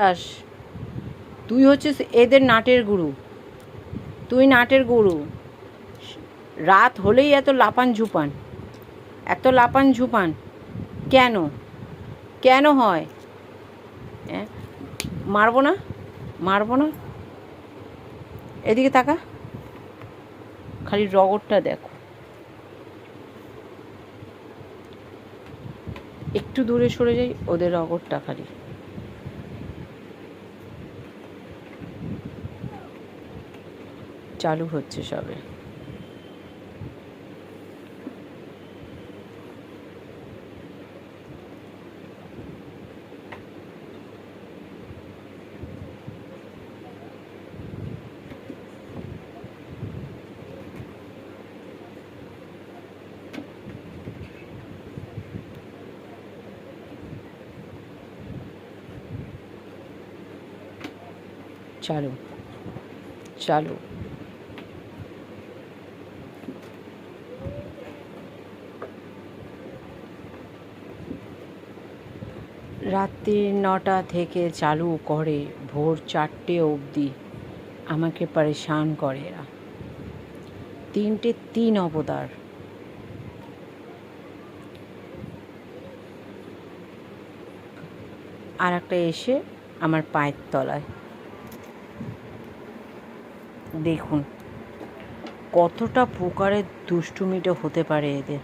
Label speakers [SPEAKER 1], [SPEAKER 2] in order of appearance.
[SPEAKER 1] আস তুই হচ্ছিস এদের নাটের গুরু, তুই নাটের গুরু। রাত হলেই এত লাপান ঝুপান, এত লাপান ঝুপান কেন? কেন হয়? হ্যাঁ, মারবো না, মারবো না। এদিকে তাকা, খালি রগরটা দেখো। একটু দূরে সরে যাই, ওদের রগরটা খালি। চালু হচ্ছে সবে। চালু, চালু। রাত্রি 9টা থেকে চালু করে ভোর 4টে অবধি আমাকে পরেশান করে এরা। 3টে 3 অবতার। আর একটা এসে আমার পায়ের তলায়। দেখুন কতটা প্রকারের দুষ্টুমিটা হতে পারে এদের।